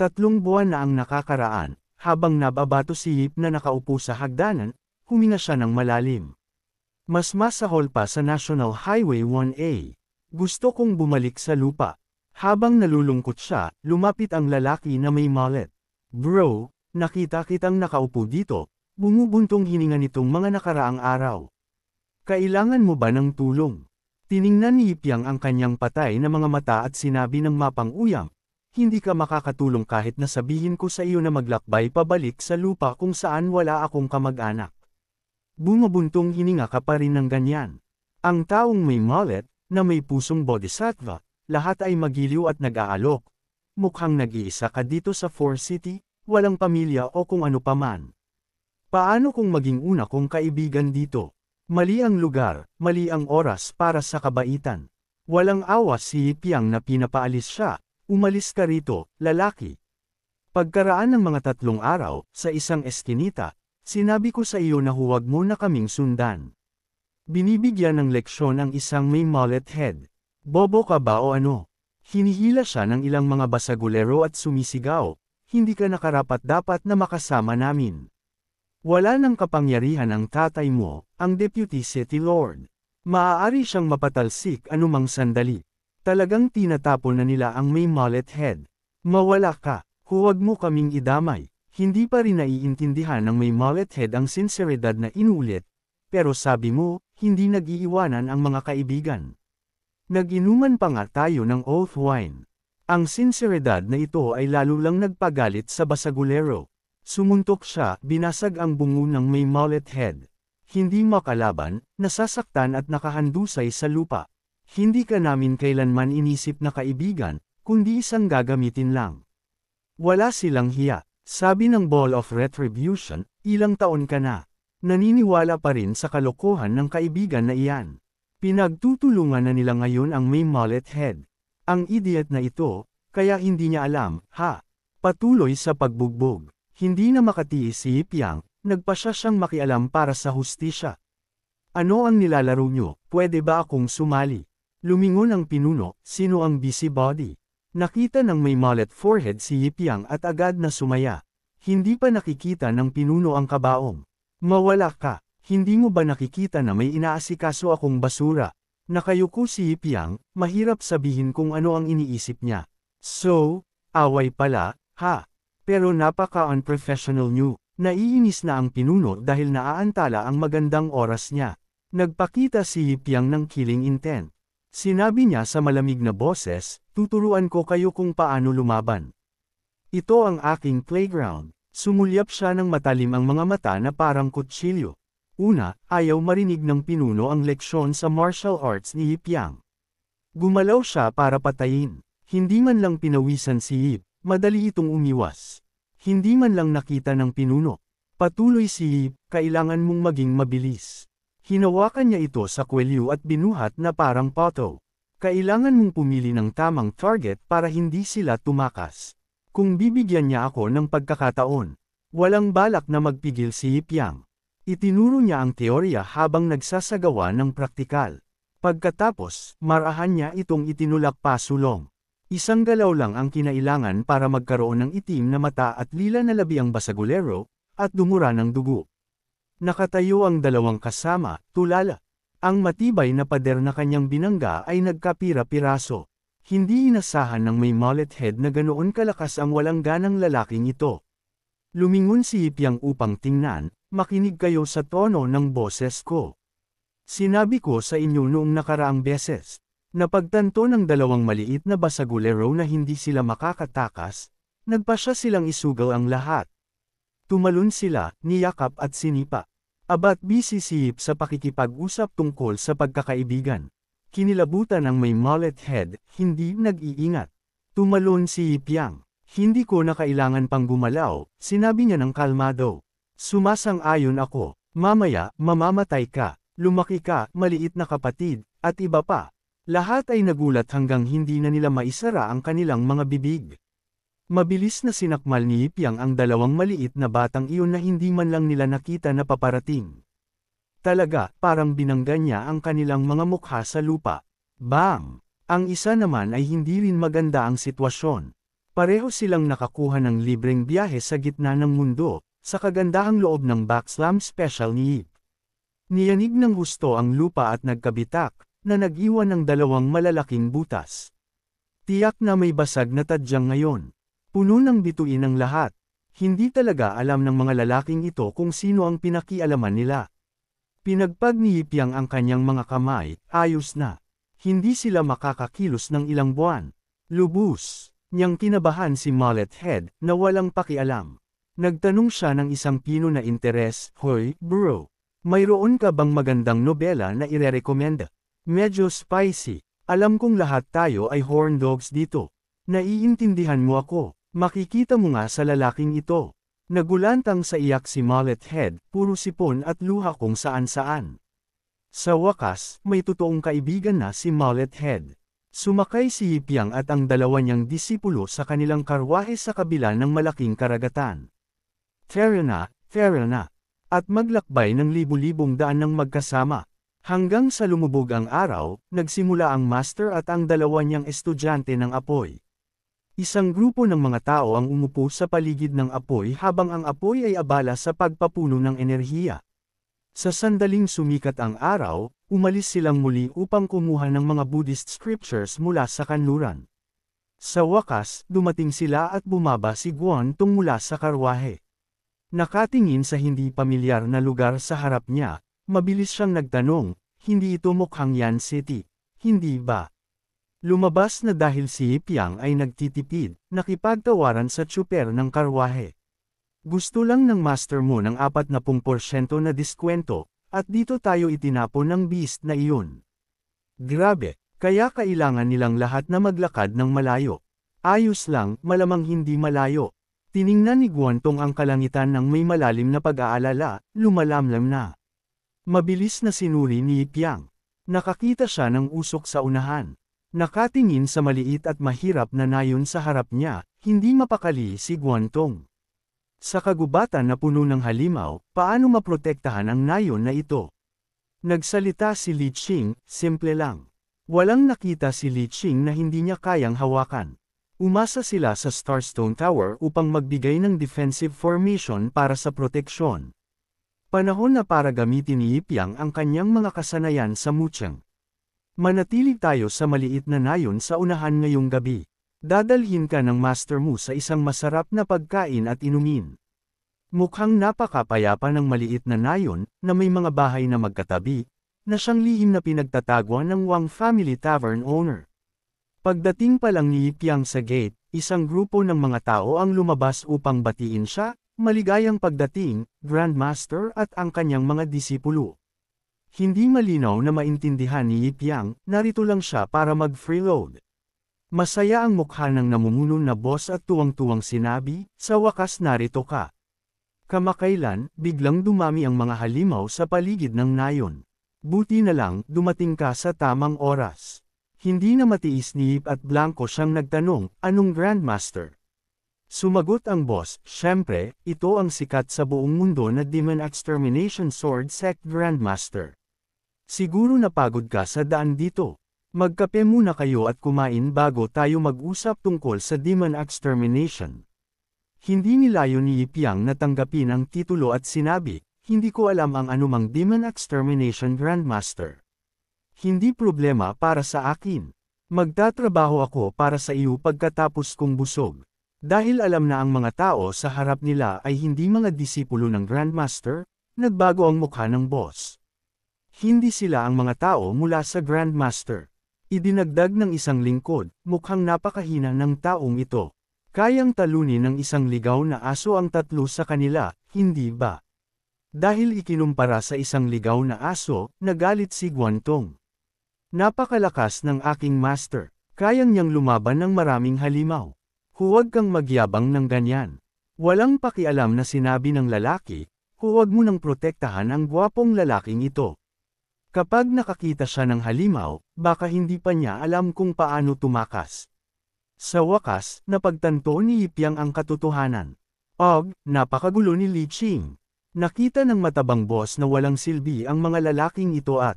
3 buwan na ang nakakaraan, habang nababato si Yip na nakaupo sa hagdanan, huminga siya ng malalim. Mas masahol pa sa National Highway 1A. Gusto kong bumalik sa lupa. Habang nalulungkot siya, lumapit ang lalaki na may mullet. Bro, nakita kitang nakaupo dito, bumubuntong hininga nitong mga nakaraang araw. Kailangan mo ba ng tulong? Tiningnan ni Ipyang ang kanyang patay na mga mata at sinabi ng mapang-uyam, hindi ka makakatulong kahit na sabihin ko sa iyo na maglakbay pabalik sa lupa kung saan wala akong kamag-anak. Bumabuntong hininga ka pa rin ng ganyan. Ang taong may mullet, na may pusong bodhisattva, lahat ay magiliw at nag-aalok. Mukhang nag-iisa ka dito sa Forest City, walang pamilya o kung ano paman. Paano kung maging una kong kaibigan dito? Mali ang lugar, mali ang oras para sa kabaitan. Walang awa si Ipyang na pinapaalis siya, umalis ka rito, lalaki. Pagkaraan ng mga 3 araw, sa isang eskinita, sinabi ko sa iyo na huwag mo na kaming sundan. Binibigyan ng leksyon ang isang may mullet head. Bobo ka ba o ano? Hinihila siya ng ilang mga basagulero at sumisigaw, hindi ka nakarapat-dapat na makasama namin. Wala nang kapangyarihan ang tatay mo, ang Deputy City Lord. Maaari siyang mapatalsik anumang sandali. Talagang tinatapon na nila ang may mullet head. Mawala ka, huwag mo kaming idamay. Hindi pa rin naiintindihan ng may mullet head ang sinseridad na inulit. Pero sabi mo, hindi nag-iiwanan ang mga kaibigan. Nag-inuman pa nga tayo ng oath wine. Ang sinseridad na ito ay lalo lang nagpagalit sa basagulero. Sumuntok siya, binasag ang bungo ng may mullet head. Hindi makalaban, nasasaktan at nakahandusay sa lupa. Hindi ka namin kailanman inisip na kaibigan, kundi isang gagamitin lang. Wala silang hiya. Sabi ng Ball of Retribution, ilang taon ka na. Naniniwala pa rin sa kalokohan ng kaibigan na iyan. Pinagtutulungan na nila ngayon ang may mullet head. Ang idiot na ito, kaya hindi niya alam, ha? Patuloy sa pagbugbog. Hindi na makatiis si Ipyang, nagpasya siyang makialam para sa hustisya. Ano ang nilalaro nyo? Pwede ba akong sumali? Lumingon ang pinuno, sino ang busybody? Nakita ng may mullet forehead si Ipyang at agad na sumaya. Hindi pa nakikita ng pinuno ang kabaong. Mawala ka, hindi mo ba nakikita na may inaasikaso akong basura? Nakayuko si Ipyang, mahirap sabihin kung ano ang iniisip niya. So, away pala, ha? Pero napaka-unprofessional nyo. Naiinis na ang pinuno dahil naaantala ang magandang oras niya. Nagpakita si Ipyang ng killing intent. Sinabi niya sa malamig na boses, tuturuan ko kayo kung paano lumaban. Ito ang aking playground. Sumulyap siya ng matalim ang mga mata na parang kutsilyo. Una, ayaw marinig ng pinuno ang leksyon sa martial arts ni Ipyang. Gumalaw siya para patayin. Hindi man lang pinawisan si Ip, madali itong umiwas. Hindi man lang nakita ng pinuno. Patuloy si Ip, kailangan mong maging mabilis. Hinawakan niya ito sa kwelyo at binuhat na parang poto. Kailangan mong pumili ng tamang target para hindi sila tumakas. Kung bibigyan niya ako ng pagkakataon, walang balak na magpigil si Ipyang. Itinuro niya ang teorya habang nagsasagawa ng praktikal. Pagkatapos, marahan niya itong itinulak pasulong. Isang galaw lang ang kinailangan para magkaroon ng itim na mata at lila na labi ang basagulero, at dumura ng dugo. Nakatayo ang dalawang kasama, tulala. Ang matibay na pader na kanyang binangga ay nagkapira-piraso. Hindi inasahan ng may mullet head na ganoon kalakas ang walang ganang lalaking ito. Lumingon si Ipyang upang tingnan, makinig kayo sa tono ng boses ko. Sinabi ko sa inyo noong nakaraang beses. Napagtanto ng dalawang maliit na basagulero na hindi sila makakatakas, nagpasya silang isugal ang lahat. Tumalon sila, niyakap at sinipa. Abat busy si Ip sa pakikipag-usap tungkol sa pagkakaibigan. Kinilabutan ang may mullet head, hindi nag-iingat. Tumalon si Ipyang. Hindi ko na kailangan pang gumalaw, sinabi niya ng kalmado. Sumasang-ayon ako, mamaya, mamamatay ka, lumaki ka, maliit na kapatid, at iba pa. Lahat ay nagulat hanggang hindi na nila maisara ang kanilang mga bibig. Mabilis na sinakmal ni Ipyang ang dalawang maliit na batang iyon na hindi man lang nila nakita na paparating. Talaga, parang binangga niya ang kanilang mga mukha sa lupa. Bang! Ang isa naman ay hindi rin maganda ang sitwasyon. Pareho silang nakakuha ng libreng biyahe sa gitna ng mundo, sa kagandahang loob ng backslam special ni Yip. Niyanig ng husto ang lupa at nagkabitak, na nag-iwan ng dalawang malalaking butas. Tiyak na may basag na tadyang ngayon. Puno ng bituin ang lahat. Hindi talaga alam ng mga lalaking ito kung sino ang pinakialaman nila. Pinagpag ni Yip Yang ang kanyang mga kamay, ayos na. Hindi sila makakakilos ng ilang buwan. Lubos niyang kinabahan si Mullet Head, na walang pakialam. Nagtanong siya ng isang pino na interes, "Hoy, bro, mayroon ka bang magandang nobela na irerekomenda? Medyo spicy. Alam kong lahat tayo ay horn dogs dito. Naiintindihan mo ako. Makikita mo nga sa lalaking ito." Nagulantang sa iyak si Mullet Head, puro sipon at luha kung saan-saan. Sa wakas, may totoong kaibigan na si Mullet Head. Sumakay si Yip Yang at ang dalawa niyang disipulo sa kanilang karwahe sa kabila ng malaking karagatan. Tara na, at maglakbay ng libu-libong daan ng magkasama. Hanggang sa lumubog ang araw, nagsimula ang master at ang dalawa niyang estudyante ng apoy. Isang grupo ng mga tao ang umupo sa paligid ng apoy habang ang apoy ay abala sa pagpapuno ng enerhiya. Sa sandaling sumikat ang araw, umalis silang muli upang kumuha ng mga Buddhist scriptures mula sa kanluran. Sa wakas, dumating sila at bumaba si Guan Tong mula sa karwahe. Nakatingin sa hindi pamilyar na lugar sa harap niya, mabilis siyang nagtanong, "Hindi ito mukhang Yan City, hindi ba?" Lumabas na dahil si Yip Yang ay nagtitipid, nakipagtawaran sa tsuper ng karwahe. "Gusto lang ng master mo ng 40% na diskwento, at dito tayo itinapon ng beast na iyon." Grabe, kaya kailangan nilang lahat na maglakad ng malayo. Ayos lang, malamang hindi malayo. Tiningnan ni Guantong ang kalangitan ng may malalim na pag-aalala, lumalamlam na. Mabilis na sinuri ni Yip Yang. Nakakita siya ng usok sa unahan. Nakatingin sa maliit at mahirap na nayon sa harap niya, hindi mapakali si Guantong. Sa kagubatan na puno ng halimaw, paano maprotektahan ang nayon na ito? Nagsalita si Li Qing, simple lang. Walang nakita si Li Qing na hindi niya kayang hawakan. Umasa sila sa Starstone Tower upang magbigay ng defensive formation para sa proteksyon. Panahon na para gamitin ni Yip Yang ang kanyang mga kasanayan sa Mucheng. Manatili tayo sa maliit na nayon sa unahan ngayong gabi. Dadalhin ka ng master mo sa isang masarap na pagkain at inumin. Mukhang napakapayapa ng maliit na nayon, na may mga bahay na magkatabi, na siyang lihim na pinagtatagwan ng Wang Family Tavern owner. Pagdating pa lang ni Yip Yang sa gate, isang grupo ng mga tao ang lumabas upang batiin siya, "Maligayang pagdating, Grandmaster," at ang kanyang mga disipulo. Hindi malinaw na maintindihan ni Yip Yang, narito lang siya para mag-freeload. Masaya ang mukha ng namumuno na boss at tuwang-tuwang sinabi, "Sa wakas narito ka." Kamakailan, biglang dumami ang mga halimaw sa paligid ng nayon. Buti na lang, dumating ka sa tamang oras. Hindi na matiis ni Yip at Blanco siyang nagtanong, "Anong Grandmaster?" Sumagot ang boss, "Syempre, ito ang sikat sa buong mundo na Demon Extermination Sword Sect Grandmaster. Siguro napagod ka sa daan dito. Magkape muna kayo at kumain bago tayo mag-usap tungkol sa Demon Extermination." Hindi nilayo ni Yip Yang na tanggapin ang titulo at sinabi, "Hindi ko alam ang anumang Demon Extermination Grandmaster. Hindi problema para sa akin. Magtatrabaho ako para sa iyo pagkatapos kong busog." Dahil alam na ang mga tao sa harap nila ay hindi mga disipulo ng Grandmaster, nagbago ang mukha ng boss. Hindi sila ang mga tao mula sa Grandmaster. Idinagdag ng isang lingkod, "Mukhang napakahina ng taong ito. Kayang talunin ng isang ligaw na aso ang tatlo sa kanila, hindi ba?" Dahil ikinumpara sa isang ligaw na aso, nagalit si Guantong. "Napakalakas ng aking master. Kayang niyang lumaban ng maraming halimaw. Huwag kang magyabang ng ganyan." Walang pakialam na sinabi ng lalaki, "Huwag mo nang protektahan ang gwapong lalaking ito. Kapag nakakita siya ng halimaw, baka hindi pa niya alam kung paano tumakas." Sa wakas, napagtanto ni Yip Yang ang katotohanan. Napakagulo ni Li Qing. Nakita ng matabang boss na walang silbi ang mga lalaking ito at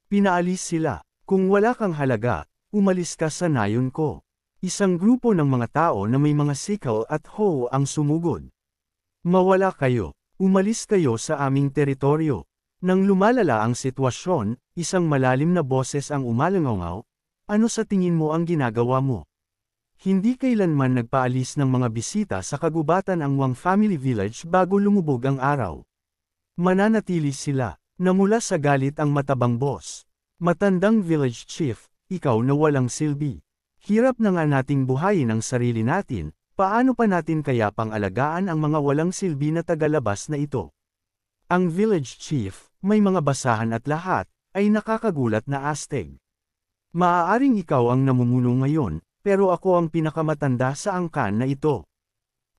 pinaalis sila. "Kung wala kang halaga, umalis ka sa nayon ko. Isang grupo ng mga tao na may mga sickle at hoe ang sumugod. Mawala kayo. Umalis kayo sa aming teritoryo. Nang lumalala ang sitwasyon, isang malalim na boses ang umalangaw, ano sa tingin mo ang ginagawa mo? Hindi kailanman nagpaalis ng mga bisita sa kagubatan ang Wang Family Village bago lumubog ang araw. Mananatili sila. Namula sa galit ang matabang boss. Matandang village chief, ikaw na walang silbi. Hirap na nga nating buhayin ang sarili natin, paano pa natin kaya pang-alagaan ang mga walang silbi na tagalabas na ito? Ang village chief, may mga basahan at lahat, ay nakakagulat na astig. Maaaring ikaw ang namumuno ngayon, pero ako ang pinakamatanda sa angkan na ito.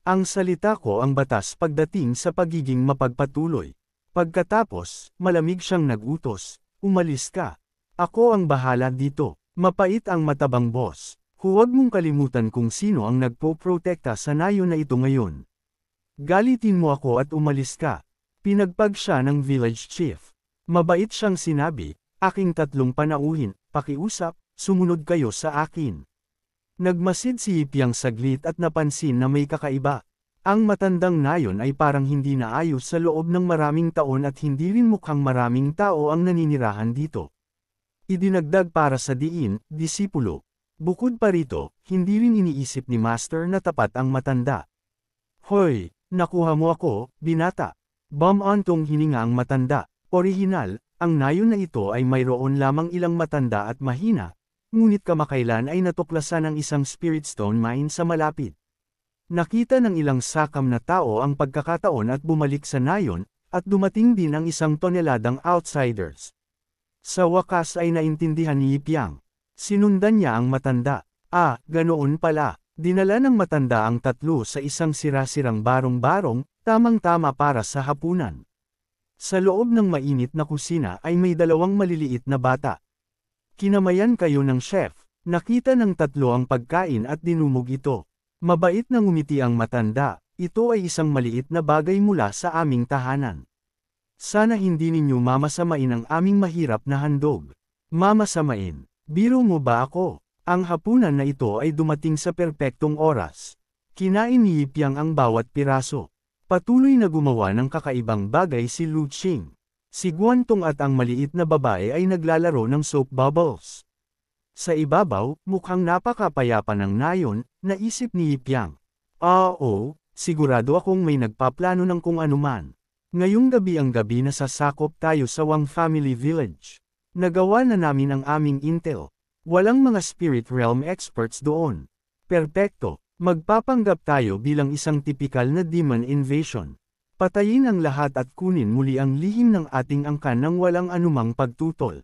Ang salita ko ang batas pagdating sa pagiging mapagpatuloy. Pagkatapos, malamig siyang nagutos, umalis ka. Ako ang bahala dito. Mapait ang matabang boss. Huwag mong kalimutan kung sino ang nagpo-protekta sa nayon na ito ngayon. Galitin mo ako at umalis ka. Pinagpag siya ng village chief. Mabait siyang sinabi, aking tatlong panauhin, pakiusap, sumunod kayo sa akin. Nagmasid si Yipyang saglit at napansin na may kakaiba. Ang matandang nayon ay parang hindi naayos sa loob ng maraming taon at hindi rin mukhang maraming tao ang naninirahan dito. Idinagdag para sa diin, disipulo. Bukod pa rito, hindi rin iniisip ni Master na tapat ang matanda. Hoy, nakuha mo ako, binata. Bumantong hininga ang matanda. Orihinal, ang nayon na ito ay mayroon lamang ilang matanda at mahina, ngunit kamakailan ay natuklasan ang isang spirit stone mine sa malapit. Nakita ng ilang sakam na tao ang pagkakataon at bumalik sa nayon, at dumating din ang isang toneladang outsiders. Sa wakas ay naintindihan ni Yipyang. Sinundan niya ang matanda. Ganoon pala. Dinala ng matanda ang tatlo sa isang sira-sirang barong-barong, tamang-tama para sa hapunan. Sa loob ng mainit na kusina ay may dalawang maliliit na bata. Kinamayan kayo ng chef. Nakita ng tatlo ang pagkain at dinumog ito. Mabait na ngumiti ang matanda, ito ay isang maliit na bagay mula sa aming tahanan. Sana hindi ninyo mamasamain ang aming mahirap na handog. Mamasamain, biro mo ba ako? Ang hapunan na ito ay dumating sa perpektong oras. Kinain ni Yipyang ang bawat piraso. Patuloy na gumawa ng kakaibang bagay si Lu Qing. Si Guantong at ang maliit na babae ay naglalaro ng soap bubbles. Sa ibabaw, mukhang napakapayapa ng nayon, naisip ni Yipyang. Oo, sigurado akong may nagpaplano ng kung anuman. Ngayong gabi ang gabi na sasakop tayo sa Wang Family Village. Nagawa na namin ang aming intel. Walang mga spirit realm experts doon. Perpekto, magpapanggap tayo bilang isang tipikal na demon invasion. Patayin ang lahat at kunin muli ang lihim ng ating angkan ng walang anumang pagtutol.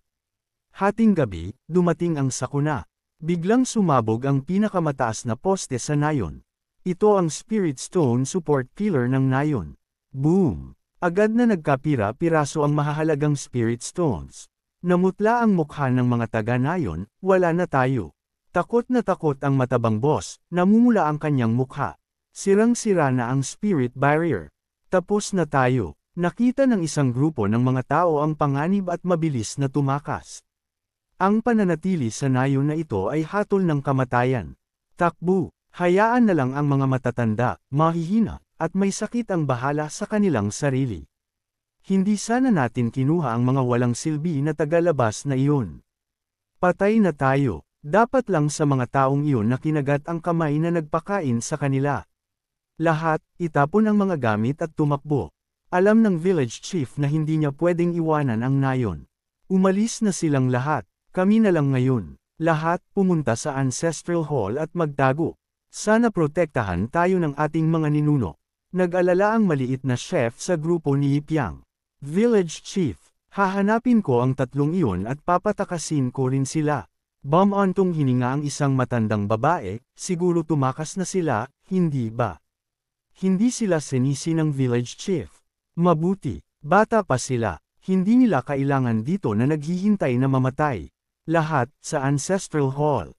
Hating gabi, dumating ang sakuna. Biglang sumabog ang pinakamataas na poste sa nayon. Ito ang Spirit Stone support pillar ng nayon. Boom! Agad na nagkapira-piraso ang mahahalagang Spirit Stones. Namutla ang mukha ng mga taga-nayon, wala na tayo. Takot na takot ang matabang boss, namumula ang kanyang mukha. Sirang-sira na ang Spirit Barrier. Tapos na tayo. Nakita ng isang grupo ng mga tao ang panganib at mabilis na tumakas. Ang pananatili sa nayon na ito ay hatol ng kamatayan. Takbo, hayaan na lang ang mga matatanda, mahihina, at may sakit ang bahala sa kanilang sarili. Hindi sana natin kinuha ang mga walang silbi na tagalabas na iyon. Patay na tayo, dapat lang sa mga taong iyon na kinagat ang kamay na nagpakain sa kanila. Lahat, itapon ang mga gamit at tumakbo. Alam ng village chief na hindi niya pwedeng iwanan ang nayon. Umalis na silang lahat. Kami na lang ngayon. Lahat pumunta sa Ancestral Hall at magtago. Sana protektahan tayo ng ating mga ninuno. Nag-alala ang maliit na chef sa grupo ni Yipyang. Village Chief, hahanapin ko ang tatlong iyon at papatakasin ko rin sila. Bumantong hininga ang isang matandang babae, siguro tumakas na sila, hindi ba? Hindi sila sinisi ng Village Chief. Mabuti, bata pa sila, hindi nila kailangan dito na naghihintay na mamatay. Lahat, sa Ancestral Hall.